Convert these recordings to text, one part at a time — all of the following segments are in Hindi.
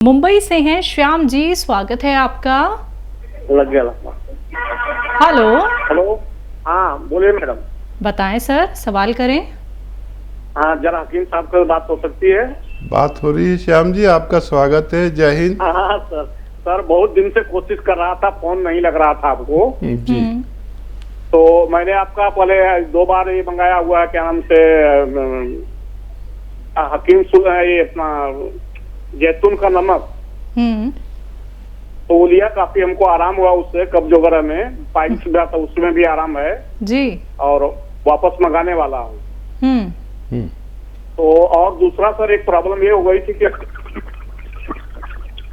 मुंबई से हैं श्याम जी, स्वागत है आपका। लग गया। हेलो। हेलो, हाँ बोलिए मैडम। बताएं सर, सवाल करें। हाँ, जरा हकीम साहब से बात हो सकती है? बात हो रही है। श्याम जी आपका स्वागत है, जय हिंद। हाँ सर, बहुत दिन से कोशिश कर रहा था, फोन नहीं लग रहा था आपको जी। तो मैंने आपका पहले 2 बार ये मंगाया हुआ है, क्या नाम से हकीम ये अपना जैतून का नमक। तो वो लिया, काफी हमको आराम हुआ उससे, कब्ज वगैरह में पाइल्स गया था उसमें भी आराम है जी। और वापस मंगाने वाला हूँ। तो और दूसरा सर, एक प्रॉब्लम ये हो गई थी कि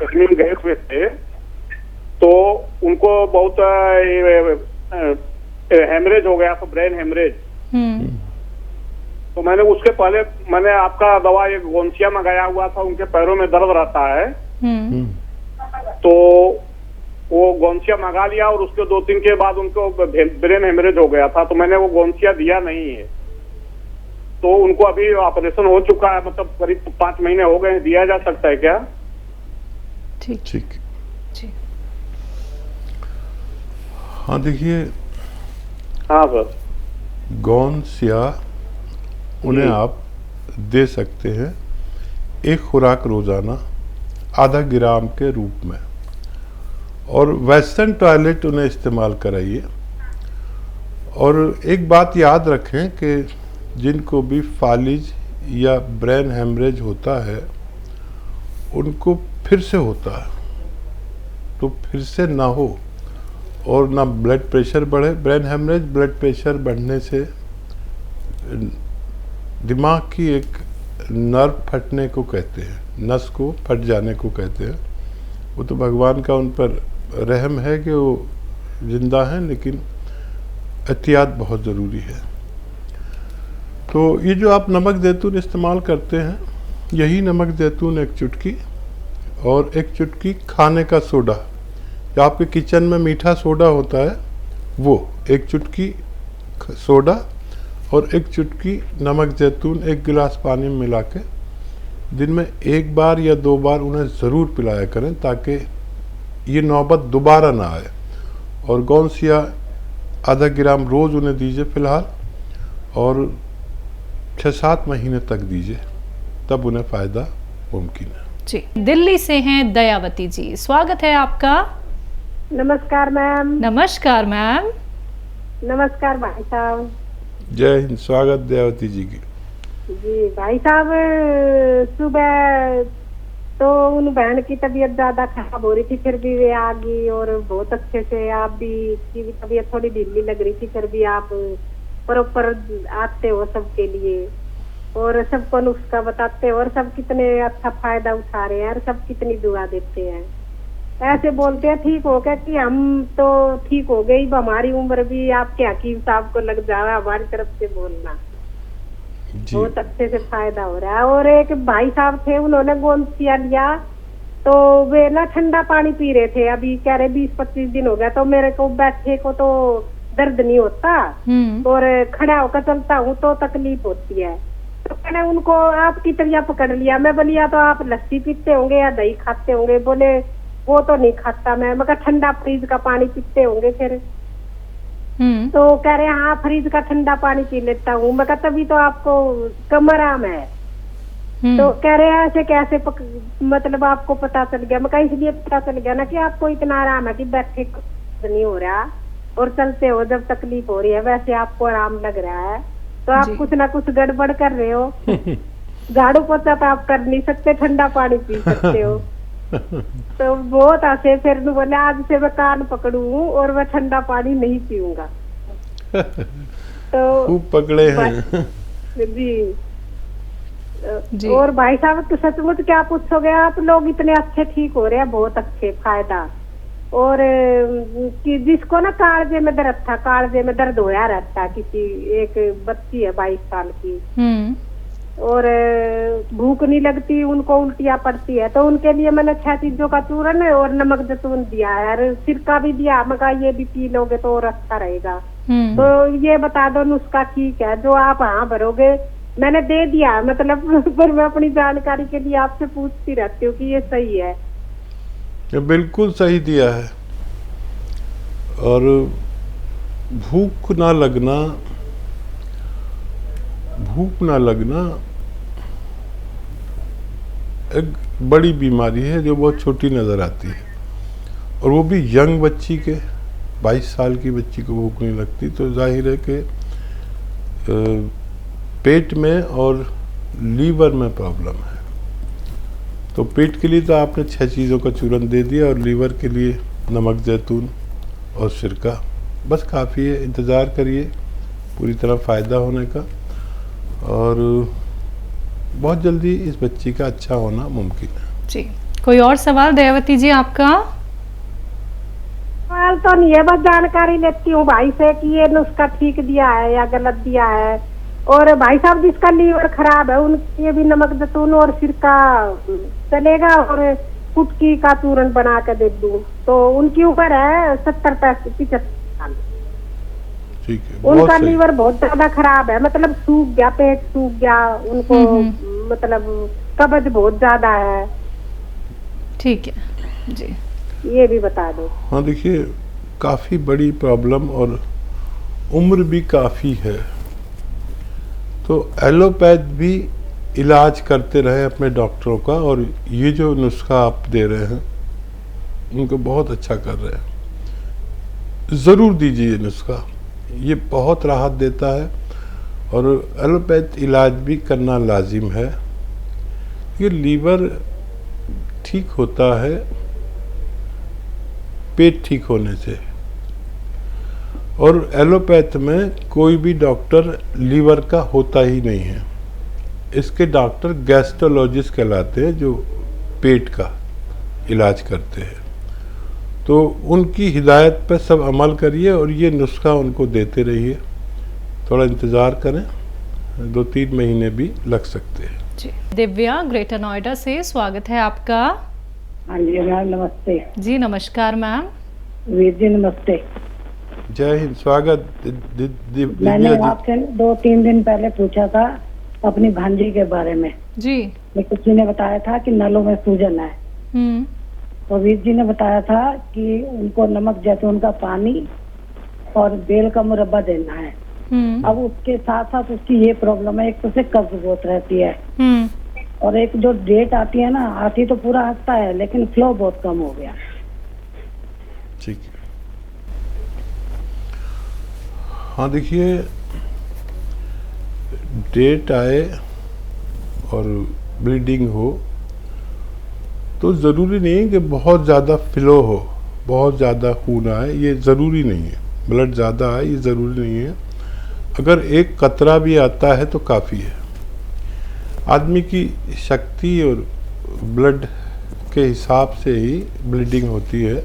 कश्मीर गए हुए थे तो उनको बहुत हेमरेज हो गया, तो ब्रेन हेमरेज। तो मैंने उसके पहले मैंने आपका दवा एक गोंसिया मंगाया हुआ था, उनके पैरों में दर्द रहता है तो वो गोंसिया मंगा लिया और उसके 2-3 के बाद उनको ब्रेन हेमरेज हो गया था, तो मैंने वो गोंसिया दिया नहीं है। तो उनको अभी ऑपरेशन हो चुका है, मतलब करीब 5 महीने हो गए हैं, दिया जा सकता है क्या? ठीक ठीक। जी। हाँ देखिए, हाँ सर। गोंसिया उन्हें आप दे सकते हैं एक खुराक रोजाना आधा ग्राम के रूप में, और वेस्टर्न टॉयलेट उन्हें इस्तेमाल कराइए। और एक बात याद रखें कि जिनको भी फालिज या ब्रेन हेमरेज होता है उनको फिर से होता है, तो फिर से ना हो और ना ब्लड प्रेशर बढ़े। ब्रेन हेमरेज ब्लड प्रेशर बढ़ने से दिमाग की एक नर्व फटने को कहते हैं, नस को फट जाने को कहते हैं। वो तो भगवान का उन पर रहम है कि वो जिंदा हैं, लेकिन एहतियात बहुत ज़रूरी है। तो ये जो आप नमक जैतून इस्तेमाल करते हैं, यही नमक जैतून एक चुटकी और एक चुटकी खाने का सोडा, जो आपके किचन में मीठा सोडा होता है, वो एक चुटकी सोडा और एक चुटकी नमक जैतून 1 गिलास पानी में मिला के दिन में 1 बार या 2 बार उन्हें ज़रूर पिलाया करें, ताकि ये नौबत दोबारा ना आए। और गोंसिया आधा ग्राम रोज़ उन्हें दीजिए फ़िलहाल, और 6-7 महीने तक दीजिए, तब उन्हें फ़ायदा मुमकिन है। जी। दिल्ली से हैं दयावती जी, स्वागत है आपका। नमस्कार मैम। नमस्कार मैम। नमस्कार भाई साहब। जय हिंद, स्वागत दयावती जी की। जी भाई साहब, सुबह तो उन बहन की तबीयत ज्यादा खराब हो रही थी, फिर भी वे आ गई और बहुत अच्छे से, आप भी की भी तबीयत थोड़ी ढीली लग रही थी, फिर भी आप प्रॉपर आते हो सबके लिए और सबको नुस्खा बताते हो और सब कितने अच्छा फायदा उठा रहे हैं और सब कितनी दुआ देते हैं। ऐसे बोलते हैं ठीक हो गया कि हम तो ठीक हो गई, हमारी उम्र भी आपके हकीम साहब को लग जाए, हमारी तरफ से बोलना। बहुत अच्छे से फायदा हो रहा है। और एक भाई साहब थे, उन्होंने गोंसिया लिया तो वे ना ठंडा पानी पी रहे थे, अभी कह रहे 20-25 दिन हो गया, तो मेरे को बैठे को तो दर्द नहीं होता और खड़ा होकर चलता हूँ तो तकलीफ होती है। तो मैंने उनको आपकी तरह पकड़ लिया। मैं बोलिया तो आप लस्सी पीते होंगे या दही खाते होंगे? बोले वो तो नहीं खाता मैं कहा ठंडा फ्रिज का पानी पीते होंगे फिर। तो कह रहे हाँ फ्रिज का ठंडा पानी पी लेता हूँ। मैं कहा तभी तो आपको कम आराम है। तो कह रहे हैं ऐसे कैसे मतलब आपको पता चल गया? मैं कहा इसलिए पता चल गया ना कि आपको इतना आराम है कि बैठे नहीं हो रहा और चलते हो जब तकलीफ हो रही है वैसे आपको आराम लग रहा है, तो आप कुछ ना कुछ गड़बड़ कर रहे हो। झाड़ू पोछा तो आप कर नहीं सकते, ठंडा पानी पी सकते हो। तो बहुत हंसे, फिर बोले आज से मैं कान पकड़ू और मैं ठंडा पानी नहीं पीऊंगा। तो खूब पकड़े हैं जी। और भाई साहब तो सचमुच क्या पूछोगे, आप लोग इतने अच्छे ठीक हो रहे हैं, बहुत अच्छे फायदा। और कि जिसको ना कालजे में दर्द था, कालजे में दर्द होया रहता, किसी एक बच्ची है 22 साल की और भूख नहीं लगती, उनको उल्टियाँ पड़ती है, तो उनके लिए मैंने 6 चीजों का चूरन और नमक जैतून दिया है और सिरका भी दिया। मैं कहा ये भी पी लोगे तो और अच्छा रहेगा। तो ये बता दो नुस्खा ठीक है, जो आप हाँ भरोगे मैंने दे दिया है, मतलब पर मैं अपनी जानकारी के लिए आपसे पूछती रहती हूँ कि ये सही है। ये बिल्कुल सही दिया है। और भूख ना लगना एक बड़ी बीमारी है जो बहुत छोटी नज़र आती है, और वो भी यंग बच्ची के, 22 साल की बच्ची को भूख नहीं लगती, तो जाहिर है कि पेट में और लीवर में प्रॉब्लम है। तो पेट के लिए तो आपने 6 चीज़ों का चूरन दे दिया, और लीवर के लिए नमक जैतून और सिरका बस काफ़ी है। इंतज़ार करिए पूरी तरह फ़ायदा होने का, और बहुत जल्दी इस बच्ची का अच्छा होना मुमकिन है। जी, कोई और सवाल दयावती जी आपका? सवाल तो नहीं है, बस जानकारी लेती हूँ भाई से कि ये नुस्खा ठीक दिया है या गलत दिया है। और भाई साहब जिसका लीवर खराब है उनके लिए भी नमक जैतून और सिरका चलेगा, और कुटकी का चूरन बना के दे दूँ? तो उनकी उम्र है 70-75 साल। ठीक है, उनका लीवर बहुत ज्यादा खराब है, मतलब सूख गया, पेट सूख गया उनको, मतलब कब्ज बहुत ज्यादा है। ठीक है जी, ये भी बता दो। हाँ देखिए, काफ़ी बड़ी प्रॉब्लम और उम्र भी काफ़ी है, तो एलोपैथ भी इलाज करते रहे अपने डॉक्टरों का, और ये जो नुस्खा आप दे रहे हैं उनको बहुत अच्छा कर रहे हैं। ज़रूर दीजिए ये नुस्खा, ये बहुत राहत देता है, और एलोपैथ इलाज भी करना लाजिम है। ये लीवर ठीक होता है पेट ठीक होने से, और एलोपैथ में कोई भी डॉक्टर लीवर का होता ही नहीं है। इसके डॉक्टर गैस्ट्रोलॉजिस्ट कहलाते हैं, जो पेट का इलाज करते हैं। तो उनकी हिदायत पर सब अमल करिए, और ये नुस्खा उनको देते रहिए। थोड़ा इंतज़ार करें, 2-3 महीने भी लग सकते हैं। जी, दिव्या ग्रेटर नोएडा से स्वागत है आपका। हाँ जी मैम, नमस्ते। जी नमस्कार मैम। वीर जी नमस्ते। जय हिंद, स्वागत। मैंने आपसे 2-3 दिन पहले पूछा था अपनी भांजी के बारे में जी। किसी ने बताया था कि नलों में सूजन है। तो वीर जी ने बताया था कि उनको नमक जैतून का पानी और बेल का मुरब्बा देना है। अब उसके साथ साथ उसकी ये प्रॉब्लम है, एक तो से कब्ज बहुत रहती है, और एक जो डेट आती है ना, आती तो पूरा हफ्ता है लेकिन फ्लो बहुत कम हो गया। ठीक है, हाँ देखिए, डेट आए और ब्लीडिंग हो तो ज़रूरी नहीं है कि बहुत ज़्यादा फ्लो हो, बहुत ज़्यादा खून आए, ये ज़रूरी नहीं है। ब्लड ज़्यादा आए ये ज़रूरी नहीं है। अगर एक कतरा भी आता है तो काफ़ी है। आदमी की शक्ति और ब्लड के हिसाब से ही ब्लीडिंग होती है,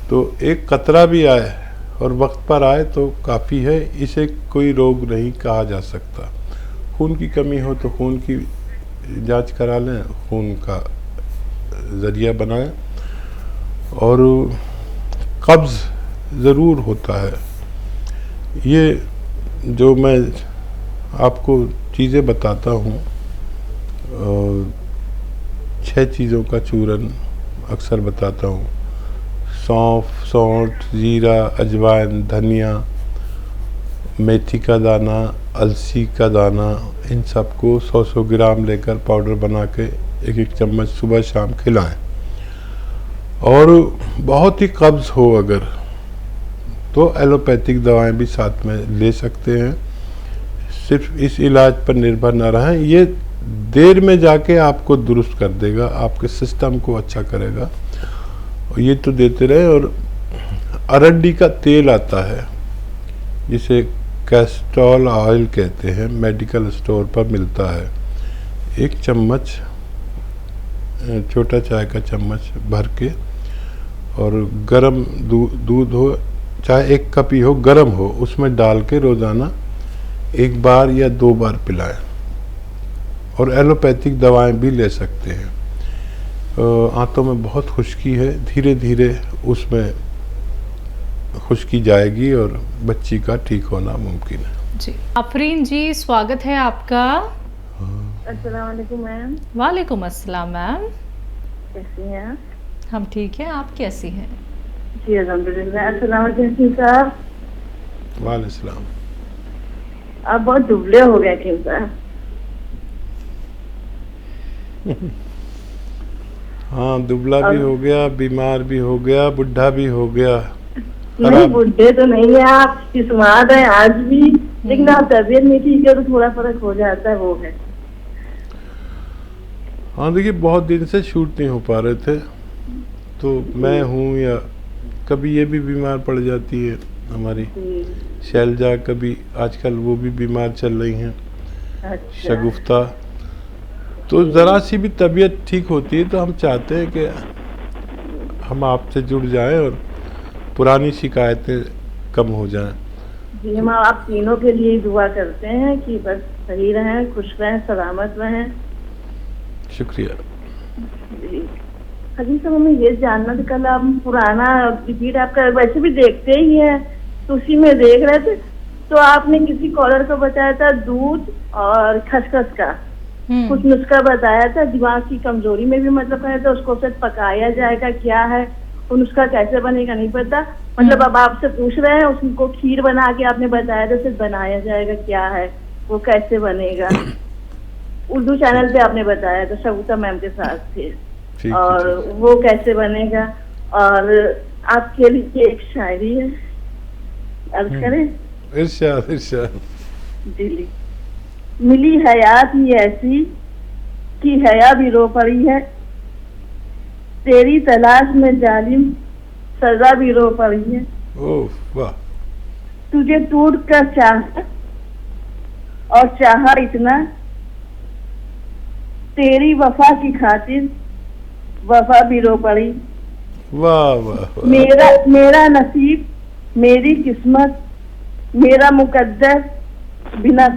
तो एक कतरा भी आए और वक्त पर आए तो काफ़ी है। इसे कोई रोग नहीं कहा जा सकता। खून की कमी हो तो खून की जांच करा लें, खून का ज़रिया बनाएं, और कब्ज़ ज़रूर होता है। ये जो मैं आपको चीज़ें बताता हूँ, 6 चीज़ों का चूरन अक्सर बताता हूँ। सौंफ, सौंठ, जीरा, अजवाइन, धनिया, मेथी का दाना, अलसी का दाना, इन सबको 100-100 ग्राम लेकर पाउडर बना के 1-1 चम्मच सुबह शाम खिलाएं। और बहुत ही कब्ज़ हो अगर, तो एलोपैथिक दवाएं भी साथ में ले सकते हैं। सिर्फ इस इलाज पर निर्भर न रहें, ये देर में जाके आपको दुरुस्त कर देगा, आपके सिस्टम को अच्छा करेगा। और ये तो देते रहे। और अरंडी का तेल आता है जिसे कैस्ट्रॉल ऑयल कहते हैं, मेडिकल स्टोर पर मिलता है। 1 चम्मच, छोटा चाय का चम्मच भर के, और गरम दूध हो, चाहे 1 कप ही हो, गरम हो, उसमें डाल के रोज़ाना 1 बार या 2 बार पिलाएं। और एलोपैथिक दवाएं भी ले सकते हैं। आंतों में बहुत खुश्की है, धीरे धीरे उसमें खुश्की जाएगी और बच्ची का ठीक होना मुमकिन है। जी आफरीन जी, स्वागत है आपका। अस्सलाम वालेकुम मैम। वालेकुम अस्सलाम मैम, कैसी हैं आप? हम ठीक हैं, आप कैसी हैं? जी अल्हम्दुलिल्लाह। अस्सलाम वालेकुम साहब। वालेकुम सलाम। आप बहुत दुबले हो गए थे साहब। हाँ, दुबला भी हो गया, बीमार भी हो गया, बुढ़ा भी हो गया। नहीं, बुढ़े तो नहीं है आप, किस्मत है आज भी, लेकिन आप तबीयत नहीं ठीक है तो थोड़ा फर्क हो जाता है, वो है। हाँ देखिए, बहुत दिन से शूट नहीं हो पा रहे थे, तो मैं हूँ या कभी ये भी बीमार पड़ जाती है हमारी शैलजा, कभी आजकल वो भी बीमार चल रही हैं। अच्छा। शगुफ्ता। तो ज़रा सी भी तबीयत ठीक होती है तो हम चाहते हैं कि हम आपसे जुड़ जाएं और पुरानी शिकायतें कम हो जाएं। जी हम आप तीनों के लिए दुआ करते हैं कि बस सही रहें, खुश रहें, सलामत रहें। शुक्रिया। जी हजी साहब, हमें ये जानना था, कल आप पुराना रिपीट आपका वैसे भी देखते ही हैं, तो उसी में देख रहे थे, तो आपने किसी कॉलर को बताया था दूध और खसखस का कुछ नुस्खा बताया था, दिमाग की कमजोरी में भी मतलब कहते था उसको शायद पकाया जाएगा, क्या है वो नुस्खा, कैसे बनेगा नहीं पता, मतलब अब आपसे पूछ रहे हैं। उसको खीर बना के आपने बताया था, सिर्फ बनाया जाएगा, क्या है वो, कैसे बनेगा? उर्दू चैनल पे आपने बताया था, शगुफ्ता मैम के साथ थे, और वो कैसे बनेगा? और आपके लिए एक शायरी है, अर्ज करें? इरशाद इरशाद। जी। मिली हयात ही ऐसी कि हया भी रो पड़ी है, तेरी तलाश में जालिम सजा भी रो पड़ी है। ओह वाह। तुझे टूट कर चाहा और चाहा इतना, तेरी वफा की खातिर वफा भी रो पड़ी। वाह वाह। मेरा नसीब, मेरी किस्मत, मेरा मुकद्दर, बिना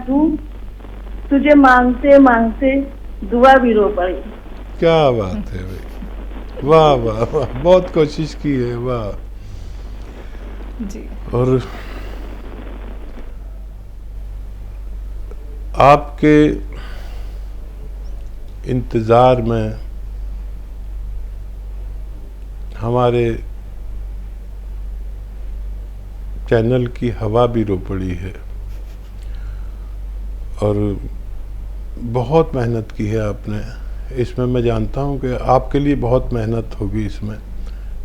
तुझे मांगते मांगते दुआ भी रो पड़ी। क्या बात है भाई, वाह वाह वाह, बहुत कोशिश की है, वाह जी। और आपके इंतज़ार में हमारे चैनल की हवा भी रो पड़ी है, और बहुत मेहनत की है आपने इसमें। मैं जानता हूँ कि आपके लिए बहुत मेहनत होगी इसमें।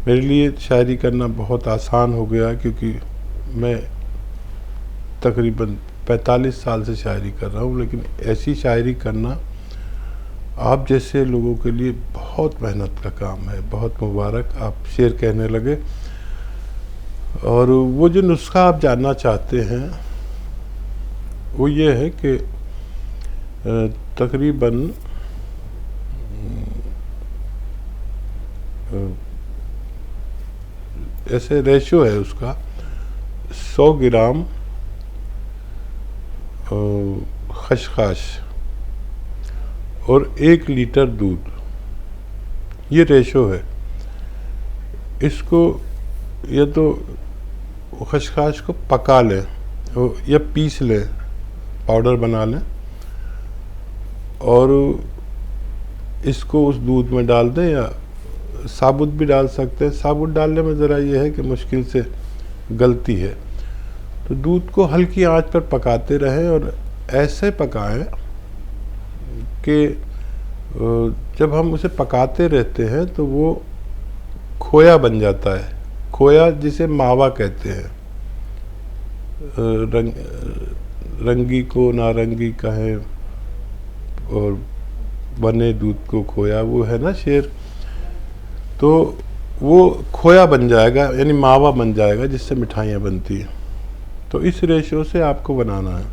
मेरे लिए शायरी करना बहुत आसान हो गया, क्योंकि मैं तकरीबन 45 साल से शायरी कर रहा हूँ, लेकिन ऐसी शायरी करना आप जैसे लोगों के लिए बहुत मेहनत का काम है। बहुत मुबारक, आप शेर कहने लगे। और वो जो नुस्खा आप जानना चाहते हैं वो ये है कि तकरीबन ऐसे रेशो है उसका, 100 ग्राम खसखस और 1 लीटर दूध, ये रेशो है। इसको या तो खसखस को पका लें या पीस लें, पाउडर बना लें, और इसको उस दूध में डाल दें, या साबुत भी डाल सकते हैं। साबुत डालने में ज़रा ये है कि मुश्किल से गलती है। तो दूध को हल्की आंच पर पकाते रहें, और ऐसे पकाएं कि जब हम उसे पकाते रहते हैं तो वो खोया बन जाता है। खोया जिसे मावा कहते हैं, रंगी को नारंगी कहें और बने दूध को खोया, वो है ना शेर। तो वो खोया बन जाएगा, यानी मावा बन जाएगा जिससे मिठाइयाँ बनती हैं। तो इस रेशो से आपको बनाना है।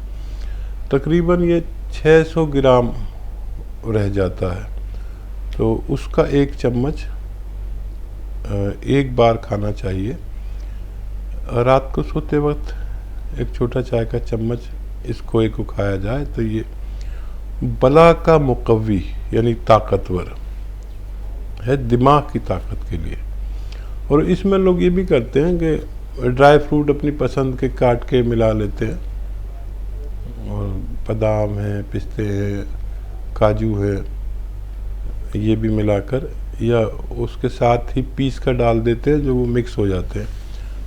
तकरीबन ये 600 ग्राम रह जाता है, तो उसका 1 चम्मच एक बार खाना चाहिए। रात को सोते वक्त 1 छोटा चाय का चम्मच इस खोए को खाया जाए तो ये बला का मुकव्वी यानी ताकतवर है, दिमाग की ताकत के लिए। और इसमें लोग ये भी करते हैं कि ड्राई फ्रूट अपनी पसंद के काट के मिला लेते हैं, बादाम है, पिस्ते हैं, काजू है, ये भी मिलाकर या उसके साथ ही पीस कर डाल देते हैं जो वो मिक्स हो जाते हैं।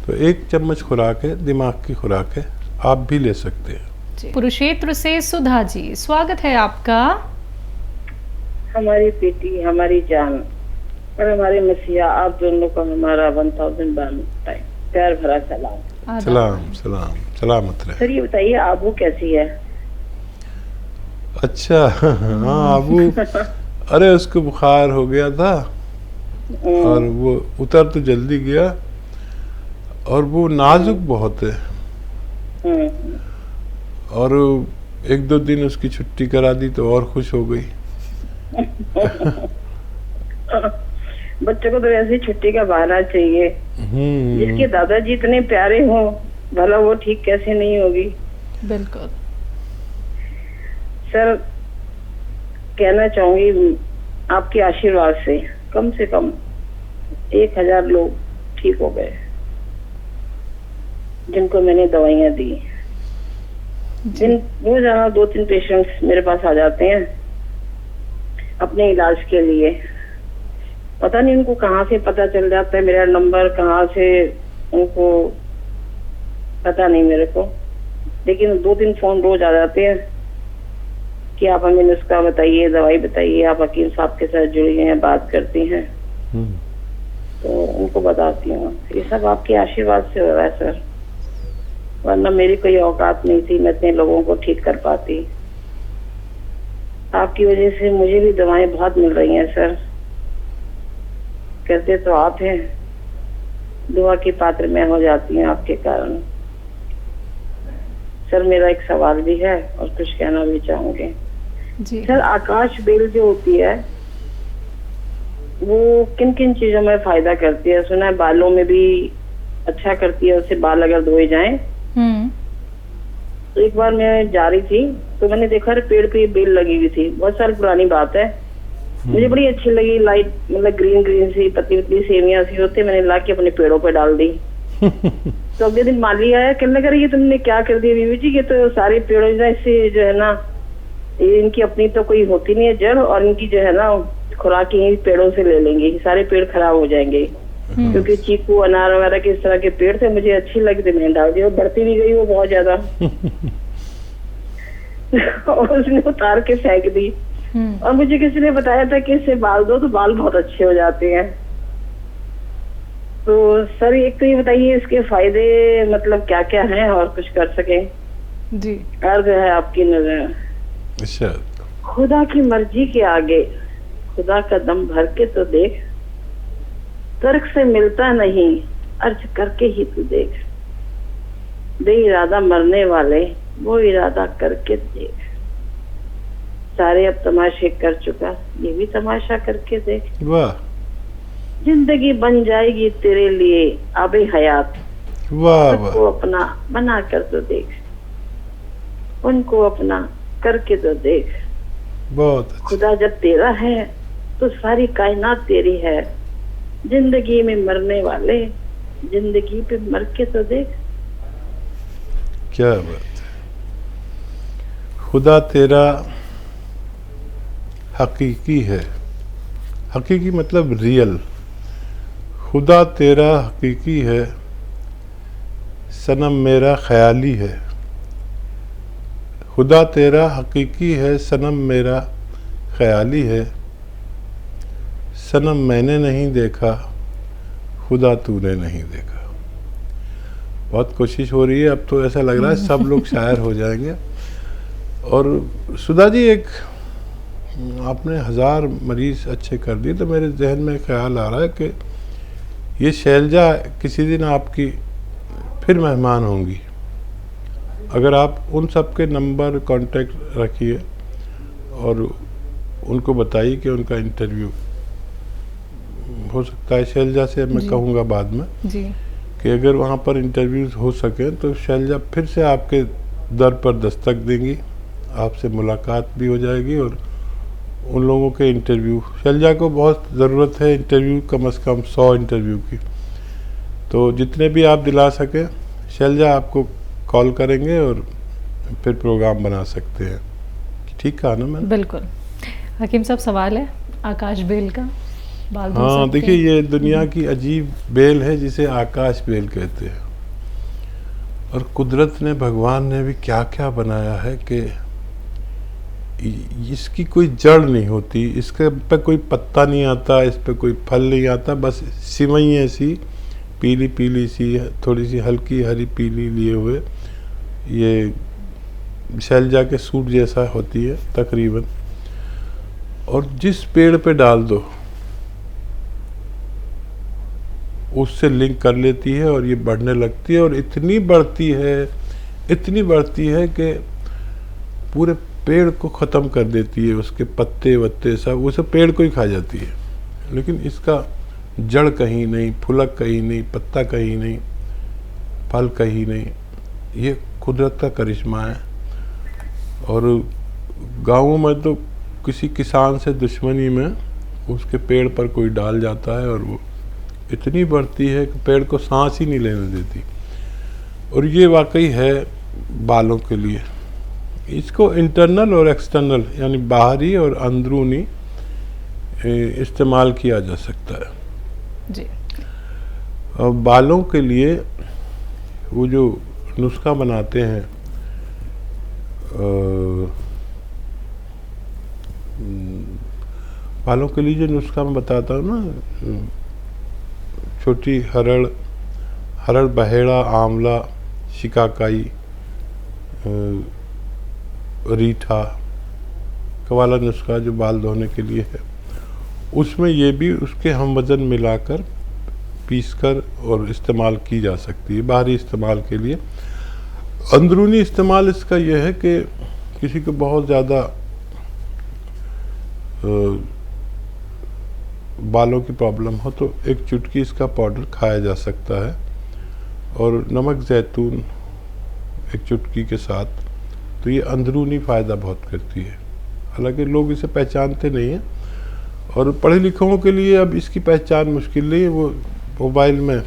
तो 1 चम्मच खुराक है, दिमाग की खुराक है, आप भी ले सकते हैं। कुरुक्षेत्र से सुधा जी, स्वागत है आपका। हमारी बेटी, हमारी जान और हमारे मसीहा, आप दोनों को हमारा 1000 टाइम प्यार भरा सलाम। सलाम सलाम, सलामत रहे। सर ये बताइए आबू कैसी है? अच्छा हाँ, आबू अरे उसको बुखार हो गया था और वो उतर तो जल्दी गया और वो नाजुक बहुत है और 1-2 दिन उसकी छुट्टी करा दी तो और खुश हो गई। बच्चों को तो वैसे ही छुट्टी का बहाना चाहिए। जिसके दादाजी इतने प्यारे हों, भला वो ठीक कैसे नहीं होगी। बिल्कुल सर, कहना चाहूंगी आपके आशीर्वाद से कम 1000 लोग ठीक हो गए जिनको मैंने दवाइयां दी। रोजाना 2-3 पेशेंट्स मेरे पास आ जाते हैं अपने इलाज के लिए। पता नहीं उनको कहाँ से पता चल जाता है मेरा नंबर, कहाँ से उनको पता नहीं मेरे को, लेकिन 2-3 फोन रोज आ जाते हैं कि आप हमें नुस्खा बताइए, दवाई बताइए। आप हकीम साहब के साथ जुड़ी हैं, बात करती हैं, तो उनको बताती हूँ। ये सब आपके आशीर्वाद से हो रहा है सर, वरना मेरी कोई औकात नहीं थी, मैं इतने लोगों को ठीक कर पाती। आपकी वजह से मुझे भी दवाएं बहुत मिल रही हैं सर। कहते तो आप हैं, दुआ की पात्र मैं हो जाती हूँ आपके कारण। सर मेरा एक सवाल भी है और कुछ कहना भी चाहूंगे जी। सर, आकाश बेल जो होती है वो किन किन चीजों में फायदा करती है? सुना है बालों में भी अच्छा करती है, उससे बाल अगर धोए जाएं। तो एक बार मैं जा रही थी तो मैंने देखा पेड़ पे बेल लगी हुई थी, बहुत साल पुरानी बात है। मुझे बड़ी अच्छी लगी, लाइट मतलब ग्रीन सी पतली पतली सेवियां सी होते, मैंने ला के अपने पेड़ों पे डाल दी। तो अगले दिन माली आया, कहने लगा ये तुमने क्या कर दिया बीवी जी, ये तो सारे पेड़ों इससे जो है ना, ये इनकी अपनी तो कोई होती नहीं है जड़, और इनकी जो है ना खुराक यही पेड़ों से ले लेंगे, सारे पेड़ खराब हो जाएंगे। क्योंकि चीकू अनार वगैरह के इस तरह के पेड़ थे, मुझे अच्छी लगी थी, मैंने डाल दिया। बढ़ती भी गई वो बहुत ज्यादा और उसने उतार के फेंक दी। और मुझे किसी ने बताया था कि इससे बाल दो तो बाल बहुत अच्छे हो जाते हैं। तो सर एक तो ये बताइए इसके फायदे मतलब क्या क्या हैं और कुछ कर सके जी। अर्ज है आपकी नजर। अच्छा, खुदा की मर्जी के आगे खुदा का दम भर के तो देख, तर्क से मिलता नहीं अर्ज करके ही तू देख, बे इरादा मरने वाले वो इरादा करके देख, सारे अब तमाशे कर चुका ये भी तमाशा करके देख। वाह, जिंदगी बन जाएगी तेरे लिए आबे हयात, वाह सबको अपना बना कर तो देख, उनको अपना करके तो देख। बहुत अच्छा। खुदा जब तेरा है तो सारी कायनात तेरी है, जिंदगी में मरने वाले जिंदगी पे मर के तो देख। क्या बात है। खुदा तेरा हकीकी है, हकीकी मतलब रियल। खुदा तेरा हकीकी है, सनम मेरा ख्याली है। खुदा तेरा हकीकी है, सनम मेरा ख्याली है। सनम मैंने नहीं देखा, खुदा तूने नहीं देखा। बहुत कोशिश हो रही है, अब तो ऐसा लग रहा है सब लोग शायर हो जाएंगे। और सुधा जी, एक आपने 1000 मरीज अच्छे कर दिए, तो मेरे जहन में ख्याल आ रहा है कि ये शैलजा किसी दिन आपकी फिर मेहमान होंगी। अगर आप उन सब के नंबर कांटेक्ट रखिए और उनको बताइए कि उनका इंटरव्यू हो सकता है शैलजा से, मैं कहूँगा बाद में जी कि अगर वहाँ पर इंटरव्यूज हो सके तो शैलजा फिर से आपके दर पर दस्तक देंगी, आपसे मुलाकात भी हो जाएगी और उन लोगों के इंटरव्यू, शैलजा को बहुत ज़रूरत है इंटरव्यू, कम से कम 100 इंटरव्यू की। तो जितने भी आप दिला सकें, शैलजा आपको कॉल करेंगे और फिर प्रोग्राम बना सकते हैं। ठीक कहा ना मैंने? बिल्कुल। हकीम साहब, सवाल है आकाश बेल का, बाल धो हाँ, सकते देखिए हैं? ये दुनिया की अजीब बेल है जिसे आकाश बेल कहते हैं। और कुदरत ने, भगवान ने भी क्या क्या बनाया है कि इसकी कोई जड़ नहीं होती, इसके पे कोई पत्ता नहीं आता, इस पे कोई फल नहीं आता, बस सिवैयाँ सी पीली पीली सी, थोड़ी सी हल्की हरी पीली लिए हुए, ये शैलजा के सूट जैसा होती है तकरीबन। और जिस पेड़ पे डाल दो उससे लिंक कर लेती है और ये बढ़ने लगती है, और इतनी बढ़ती है कि पूरे पेड़ को ख़त्म कर देती है, उसके पत्ते वत्ते सब, उसे पेड़ को ही खा जाती है। लेकिन इसका जड़ कहीं नहीं, फुलक कहीं नहीं, पत्ता कहीं नहीं, फल कहीं नहीं। ये कुदरत का करिश्मा है। और गाँवों में तो किसी किसान से दुश्मनी में उसके पेड़ पर कोई डाल जाता है और वो इतनी बढ़ती है कि पेड़ को सांस ही नहीं लेने देती। और ये वाकई है बालों के लिए। इसको इंटरनल और एक्सटर्नल यानी बाहरी और अंदरूनी इस्तेमाल किया जा सकता है जी। और बालों के लिए वो जो नुस्खा बनाते हैं, बालों के लिए जो नुस्खा मैं बताता हूँ ना, छोटी हरड़, बहेड़ा, आंवला, शिकाकाई, रीठा का वाला नुस्खा जो बाल धोने के लिए है, उसमें ये भी उसके हम वज़न मिलाकर पीसकर और इस्तेमाल की जा सकती है बाहरी इस्तेमाल के लिए। अंदरूनी इस्तेमाल इसका यह है कि किसी को बहुत ज़्यादा बालों की प्रॉब्लम हो तो एक चुटकी इसका पाउडर खाया जा सकता है, और नमक जैतून एक चुटकी के साथ, तो ये अंदरूनी फ़ायदा बहुत करती है। हालांकि लोग इसे पहचानते नहीं हैं, और पढ़े लिखों के लिए अब इसकी पहचान मुश्किल नहीं है, वो मोबाइल में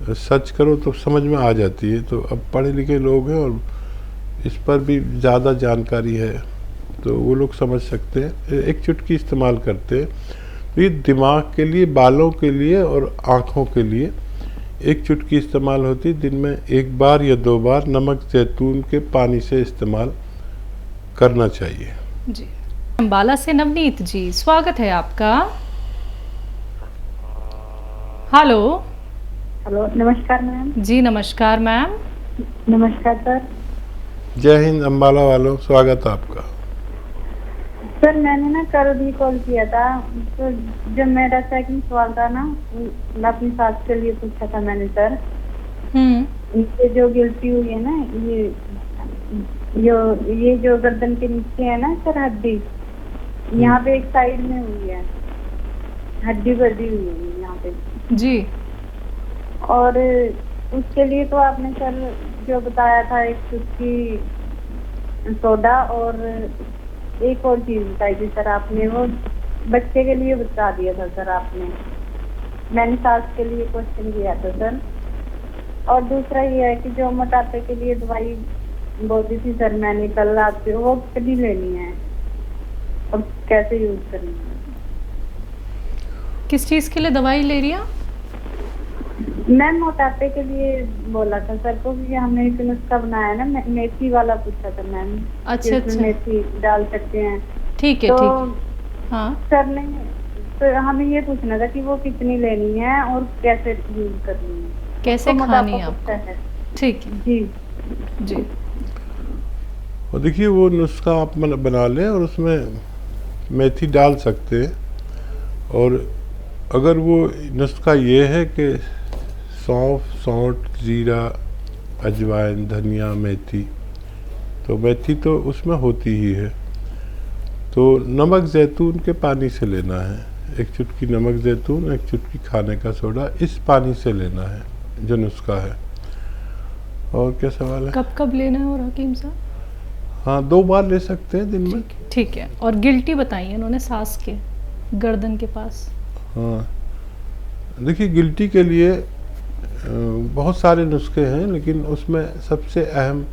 सर्च करो तो समझ में आ जाती है। तो अब पढ़े लिखे लोग हैं और इस पर भी ज़्यादा जानकारी है, तो वो लोग समझ सकते हैं। एक चुटकी इस्तेमाल करते हैं, तो ये दिमाग के लिए, बालों के लिए और आँखों के लिए एक चुटकी इस्तेमाल होती है। दिन में 1 बार या 2 बार नमक जैतून के पानी से इस्तेमाल करना चाहिए जी। अम्बाला से नवनीत जी, स्वागत है आपका। हेलो। हेलो, नमस्कार मैम। जी नमस्कार मैम। नमस्कार सर। जय हिंद अम्बाला वालों, स्वागत है आपका। सर मैंने ना कल भी कॉल किया था, तो जब मेरा सेकंड सवाल था ना, मैं अपनी सास के लिए पूछा था मैंने सर। ये जो गिल्टी हुई है ना, ये जो गर्दन के नीचे है ना सर हड्डी, यहाँ पे एक साइड में हुई है, हड्डी बढ़ी हुई है यहाँ पे जी। और उसके लिए तो आपने सर जो बताया था, एक चुटकी सोडा और एक और चीज बताई थी सर आपने, वो बच्चे के लिए बता दिया था सर आपने। मैंने सास के लिए क्वेश्चन किया था सर। और दूसरा ये है कि जो मोटापे के लिए दवाई बोली थी सर मैंने कल आपसे, वो कभी लेनी है और कैसे यूज करनी है? किस चीज़ के लिए दवाई ले रही हैं? मैम मोटापे के लिए बोला था सर को, कि हमने एक नुस्खा बनाया ना, मेथी वाला पूछा था मैम। अच्छा अच्छा, मेथी डाल सकते हैं? ठीक है तो ठीक है। हाँ सर ने तो हमें ये पूछना था कि वो कितनी लेनी है और कैसे यूज करनी है, कैसे तो खानी है मोटापा आपको? है। ठीक है जी जी। और देखिए वो नुस्खा आप बना लें और उसमें मेथी डाल सकते हैं। और अगर वो नुस्खा ये है कि सौंफ, सौंठ, जीरा, अजवाइन, धनिया, मेथी, तो मेथी तो उसमें होती ही है, तो नमक जैतून के पानी से लेना है। एक चुटकी नमक जैतून, एक चुटकी खाने का सोडा, इस पानी से लेना है जो नुस्खा है। और क्या सवाल है? कब कब लेना है और हकीम साहब? हाँ, 2 बार ले सकते हैं दिन में। ठीक है। और गिल्टी बताइए उन्होंने सास के गर्दन के पास। हाँ, देखिए गिल्टी के लिए बहुत सारे नुस्खे हैं, लेकिन उसमें सबसे अहम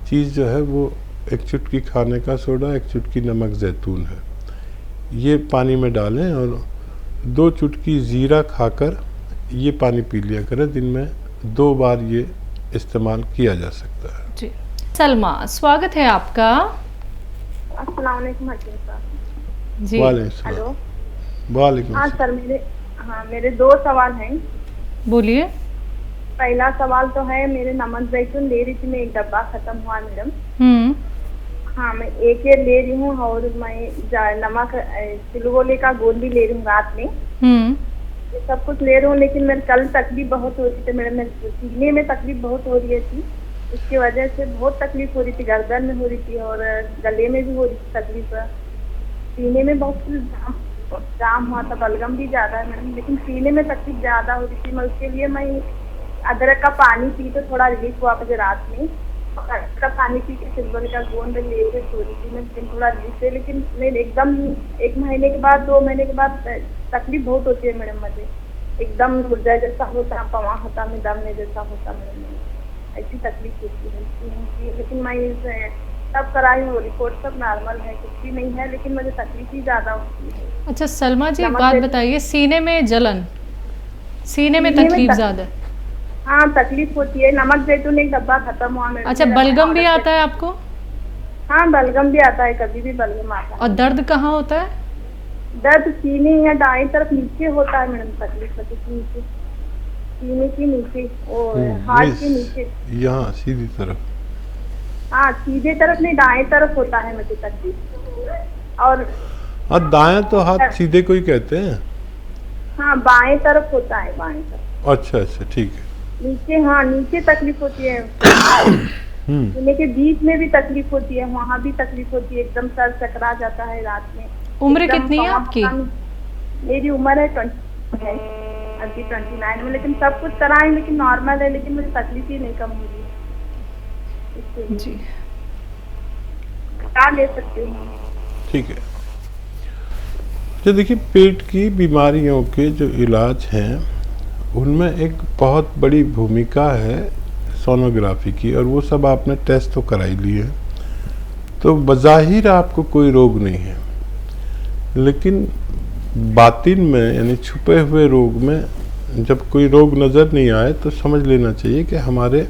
चीज़ जो है वो एक चुटकी खाने का सोडा, एक चुटकी नमक ज़ैतून है। ये पानी में डालें और 2 चुटकी ज़ीरा खाकर ये पानी पी लिया करें। दिन में 2 बार ये इस्तेमाल किया जा सकता है। जी। सलमा, स्वागत है आपका। अस्सलाम वालेकुम हकीम साहब। जी। वालेकुम हेलो। वालेकुम। हाँ सर, मेरे 2 सवाल हैं। बोलिए। पहला सवाल तो है, मेरे नमक जैतून ले रही थी मैं, 1 डब्बा खत्म हुआ मैडम। हाँ, मैं 1 ही ले रही हूँ और मैं नमक सिलगोले का गोंद भी ले रही हूँ रात में। ये सब कुछ ले रही हूँ, लेकिन मेरे कल तकलीफ बहुत हो रही थी मैडम, सीने में तकलीफ बहुत हो रही थी। इसकी वजह से बहुत तकलीफ हो रही थी, गर्दन में हो रही थी और गले में भी हो रही थी तकलीफ। सीने में बहुत जाम हुआ था, बलगम भी ज्यादा है मैडम, लेकिन सीने में तकलीफ ज्यादा हो रही थी। मैं उसके लिए मैं अदरक का पानी पी तो थोड़ा रिलीफ हुआ मुझे रात में। अदरक का पानी पी के सिल्वर का गोंद ले के सो रही थी मैं, लेकिन थोड़ा रिलीफ है। लेकिन मैं एकदम 1 महीने के बाद 2 महीने के बाद तकलीफ बहुत होती है मैडम, मुझे एकदम गुर्जा जैसा होता, पवा होता, में दम में जैसा होता मैडम, ऐसी तकलीफ होती है। लेकिन मैं सब कराई हूँ, रिपोर्ट सब नॉर्मल है, कुछ भी नहीं है, लेकिन मुझे तकलीफ ही ज्यादा होती है। अच्छा सलमा जी, एक बात बताइए, सीने में जलन, सीने में तकलीफ ज्यादा? हाँ, तकलीफ होती है। नमक जैतून 1 डब्बा खत्म हुआ मेरा। अच्छा, बलगम भी आता है आपको? हाँ, बलगम भी आता है, कभी भी बलगम आता है। और दर्द कहाँ होता है? दर्द सीने या दाएं तरफ नीचे होता है मैडम, तकलीफ होती है नीचे, सीने के नीचे और हाथ के नीचे, यहाँ सीधी तरफ। हाँ, सीधे तरफ नहीं, दाएं तरफ होता है मुझे तकलीफ। और हाँ, दाएं तो हाथ सीधे को ही कहते हैं। हाँ, बाएं तरफ होता है, बाएं तरफ। अच्छा अच्छा, ठीक है। नीचे, हाँ, नीचे तकलीफ होती है। सीने के बीच में भी तकलीफ होती है, वहाँ भी तकलीफ होती है, एकदम सर चकरा जाता है रात में। उम्र कितनी है आपकी? मेरी उम्र है 29 में, लेकिन सब कुछ कराएं, लेकिन नॉर्मल है, लेकिन मुझे तकलीफ ही नहीं कम हो रही जी। क्या ले सकती हूँ? ठीक है। तो देखिए, पेट की बीमारियों के जो इलाज हैं उनमें एक बहुत बड़ी भूमिका है सोनोग्राफी की, और वो सब आपने टेस्ट तो करा ही लिए, तो बज़ाहिर आपको कोई रोग नहीं है। लेकिन बातिन में, यानी छुपे हुए रोग में जब कोई रोग नज़र नहीं आए तो समझ लेना चाहिए कि हमारे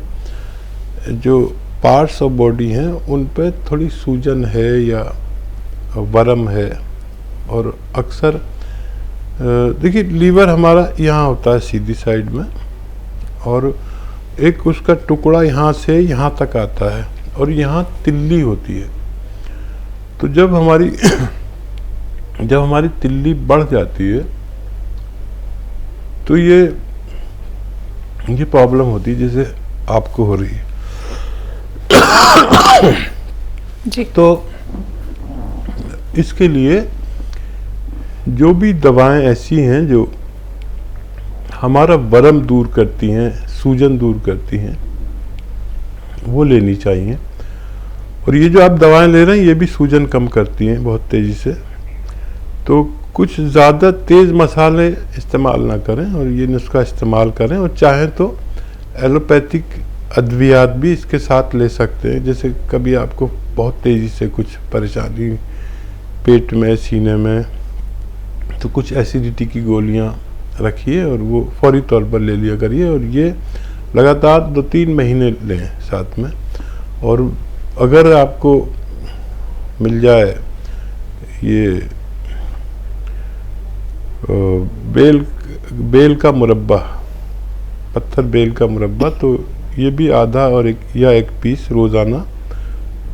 जो पार्ट्स ऑफ बॉडी हैं उन पर थोड़ी सूजन है या वरम है। और अक्सर देखिए, लीवर हमारा यहाँ होता है सीधी साइड में, और एक उसका टुकड़ा यहाँ से यहाँ तक आता है, और यहाँ तिल्ली होती है। तो जब हमारी तिल्ली बढ़ जाती है तो ये प्रॉब्लम होती है, जैसे आपको हो रही है जी। तो इसके लिए जो भी दवाएं ऐसी हैं जो हमारा वरम दूर करती हैं, सूजन दूर करती हैं, वो लेनी चाहिए। और ये जो आप दवाएं ले रहे हैं ये भी सूजन कम करती हैं बहुत तेज़ी से। तो कुछ ज़्यादा तेज़ मसाले इस्तेमाल ना करें और ये नुस्खा इस्तेमाल करें, और चाहें तो एलोपैथिक अद्वियात भी इसके साथ ले सकते हैं। जैसे कभी आपको बहुत तेज़ी से कुछ परेशानी पेट में, सीने में, तो कुछ एसिडिटी की गोलियां रखिए और वो फौरी तौर पर ले लिया करिए, और ये लगातार 2-3 महीने लें साथ में। और अगर आपको मिल जाए ये बेल का मुरब्बा, पत्थर बेल का मुरब्बा, तो ये भी आधा और एक पीस रोज़ाना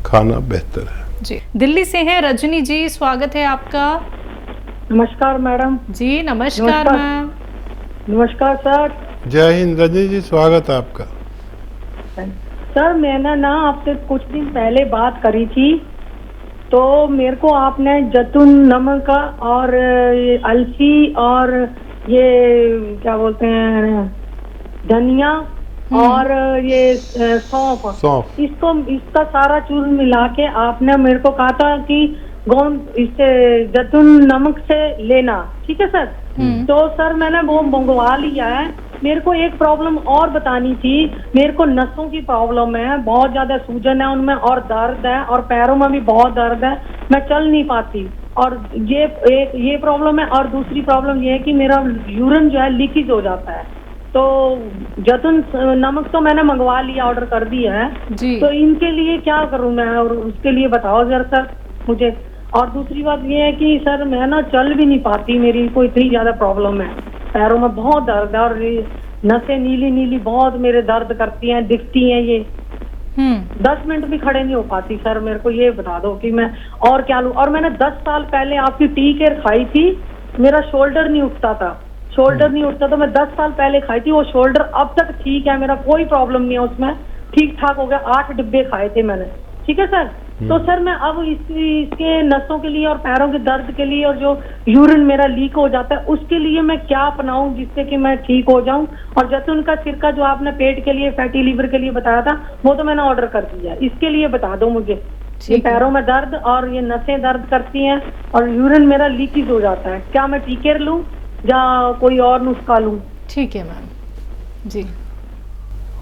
खाना बेहतर है जी। दिल्ली से हैं रजनी जी, स्वागत है आपका। नमस्कार मैडम। जी नमस्कार मैम। नमस्कार सर। जय हिंद रजनी जी, स्वागत है आपका। सर, मैंने ना आपसे कुछ दिन पहले बात करी थी, तो मेरे को आपने जैतून नमक का और अलसी और ये क्या बोलते हैं धनिया और ये सौंफ, इसका सारा चूर्ण मिला के आपने मेरे को कहा था कि गोंद इससे जैतून नमक से लेना, ठीक है सर। तो सर मैंने वो मंगवा लिया है, मेरे को एक प्रॉब्लम और बतानी थी। मेरे को नसों की प्रॉब्लम है, बहुत ज्यादा सूजन है उनमें और दर्द है, और पैरों में भी बहुत दर्द है, मैं चल नहीं पाती। और ये प्रॉब्लम है। और दूसरी प्रॉब्लम ये है कि मेरा यूरिन जो है लीकेज हो जाता है। तो जैतून नमक तो मैंने मंगवा लिया, ऑर्डर कर दिया है जी। तो इनके लिए क्या करूं मैं, और उसके लिए बताओ जरा सर मुझे। और दूसरी बात ये है कि सर मैं ना चल भी नहीं पाती, मेरी को इतनी ज्यादा प्रॉब्लम है, पैरों में बहुत दर्द है, और नसें नीली नीली बहुत मेरे दर्द करती हैं, दिखती हैं ये। 10 मिनट भी खड़े नहीं हो पाती सर। मेरे को ये बता दो कि मैं और क्या लूं। और मैंने 10 साल पहले आपकी टी केयर खाई थी, मेरा शोल्डर नहीं उठता था, शोल्डर नहीं उठता तो मैं 10 साल पहले खाई थी, वो शोल्डर अब तक ठीक है, मेरा कोई प्रॉब्लम नहीं है उसमें, ठीक ठाक हो गया। 8 डिब्बे खाए थे मैंने, ठीक है सर। तो सर मैं अब इसके नसों के लिए और पैरों के दर्द के लिए, और जो यूरिन मेरा लीक हो जाता है उसके लिए मैं क्या अपनाऊं जिससे कि मैं ठीक हो जाऊं। और जैतून का सिरका जो आपने पेट के लिए, फैटी लीवर के लिए बताया था, वो तो मैंने ऑर्डर कर दिया। इसके लिए बता दो मुझे, ये पैरों में दर्द और ये नसें दर्द करती हैं और यूरिन मेरा लीकेज हो जाता है, क्या मैं टी केयर लूं या कोई और नुस्खा लूं? ठीक है मैम जी।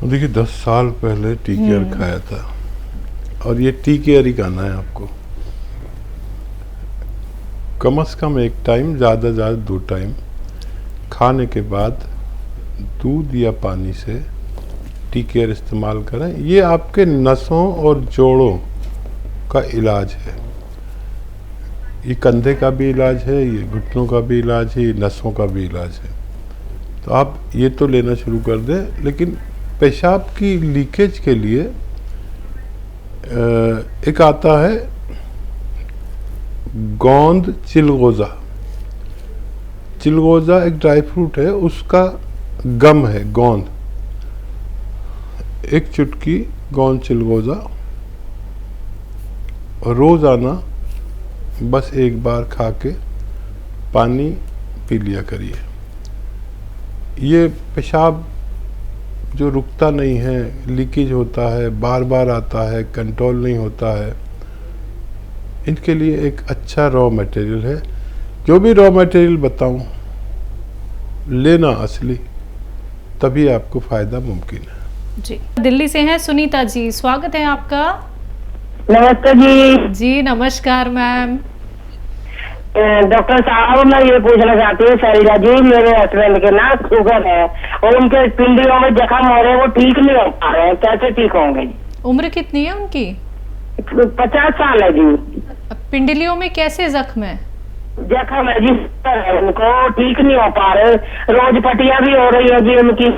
देखिए 10 साल पहले टी केयर खाया था, और ये टी केयर ही खाना है आपको, कम से कम 1 टाइम, ज़्यादा से ज़्यादा 2 टाइम खाने के बाद दूध या पानी से टी केयर इस्तेमाल करें। ये आपके नसों और जोड़ों का इलाज है, ये कंधे का भी इलाज है, ये घुटनों का भी इलाज है, ये नसों का भी इलाज है। तो आप ये तो लेना शुरू कर दें। लेकिन पेशाब की लीकेज के लिए एक आता है गोंद चिलगोज़ा। चिलगोज़ा एक ड्राई फ्रूट है, उसका गम है गोंद। 1 चुटकी गोंद चिलगोज़ा रोज़ाना बस 1 बार खा के पानी पी लिया करिए। ये पेशाब जो रुकता नहीं है, लीकेज होता है, बार बार आता है, कंट्रोल नहीं होता है, इनके लिए एक अच्छा रॉ मटेरियल है। जो भी रॉ मटेरियल बताऊं लेना असली, तभी आपको फ़ायदा मुमकिन है। जी दिल्ली से हैं सुनीता जी, स्वागत है आपका। नमस्ते जी। जी नमस्कार मैम। डॉक्टर साहब मैं ये पूछना चाहती हूँ शैलजा जी, मेरे हस्बैंड के ना शुगर है और उनके पिंडियों में जख्म हो रहे हैं, वो ठीक नहीं हो पा रहे हैं, कैसे ठीक होंगे? उम्र कितनी है उनकी? 50 साल है जी। पिंडलियों में कैसे जख्म है? जख्म है जी, उनको ठीक नहीं हो पा रहे, रोज पट्टियां भी हो रही है जी उनकी।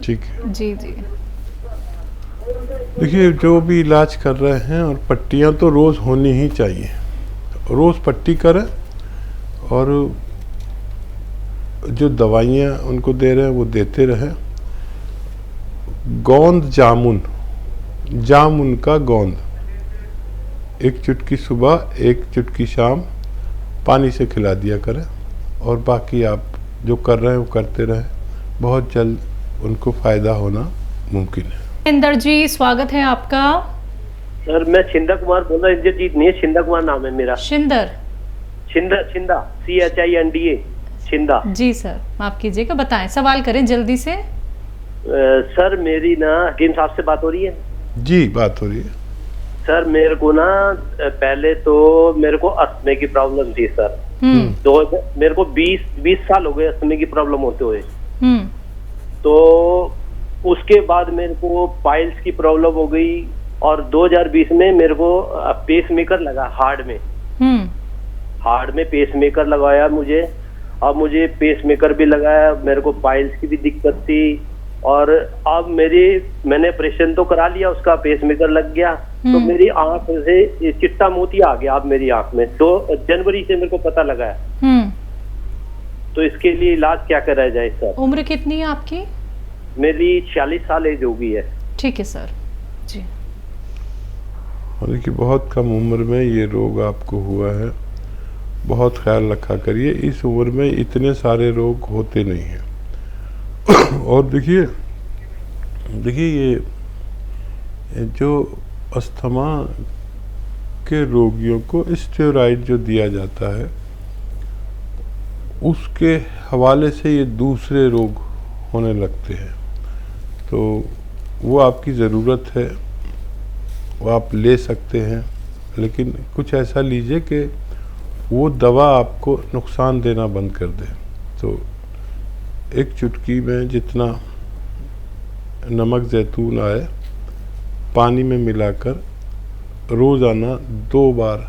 ठीक है जी जी। देखिए जो भी इलाज कर रहे हैं, और पट्टियां तो रोज़ होनी ही चाहिए, रोज़ पट्टी करें, और जो दवाइयाँ उनको दे रहे हैं वो देते रहें। गोंद जामुन, जामुन का गोंद 1 चुटकी सुबह 1 चुटकी शाम पानी से खिला दिया करें, और बाकी आप जो कर रहे हैं वो करते रहें, बहुत जल्द उनको फ़ायदा होना मुमकिन है। इंदर जी स्वागत है आपका। सर मैं छिंदा कुमार बोल रहा हूँ, इंद्रजीत नहीं है, छिंदा कुमार नाम है मेरा। शिंदर? छिंदा CHINDA छिंदा। जी सर माफ कीजिएगा, बताएं, सवाल करें जल्दी से। सर मेरी ना हकीम साहब से बात हो रही है? जी बात हो रही है। सर मेरे को ना पहले तो मेरे को अस्थमे की प्रॉब्लम थी सर। मेरे को 20 साल हो गए अस्थमे की प्रॉब्लम होते हुए। तो उसके बाद मेरे को पाइल्स की प्रॉब्लम हो गई, और 2020 में मेरे को पेस मेकर लगा हार्ट में पेस मेकर लगाया मुझे। अब मुझे पेस मेकर भी लगाया, मेरे को पाइल्स की भी दिक्कत थी, और अब मैंने ऑपरेशन तो करा लिया, उसका पेस मेकर लग गया, तो मेरी आंख से चिट्टा मोती आ गया अब मेरी आंख में। 2 जनवरी से मेरे को पता लगा है। तो इसके लिए इलाज क्या करा जाए सर? उम्र कितनी है आपकी? मेरी 46 साल एज हो गई है। ठीक है सर जी। देखिए बहुत कम उम्र में ये रोग आपको हुआ है, बहुत ख्याल रखा करिए, इस उम्र में इतने सारे रोग होते नहीं हैं। और देखिए ये जो अस्थमा के रोगियों को स्टेरॉइड जो दिया जाता है, उसके हवाले से ये दूसरे रोग होने लगते हैं। तो वो आपकी ज़रूरत है, वो आप ले सकते हैं, लेकिन कुछ ऐसा लीजिए कि वो दवा आपको नुकसान देना बंद कर दे। तो एक चुटकी में जितना नमक ज़ैतून आए पानी में मिलाकर रोज़ाना 2 बार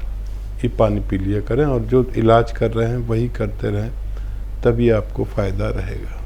ये पानी पी लिया करें, और जो इलाज कर रहे हैं वही करते रहें, तभी आपको फ़ायदा रहेगा।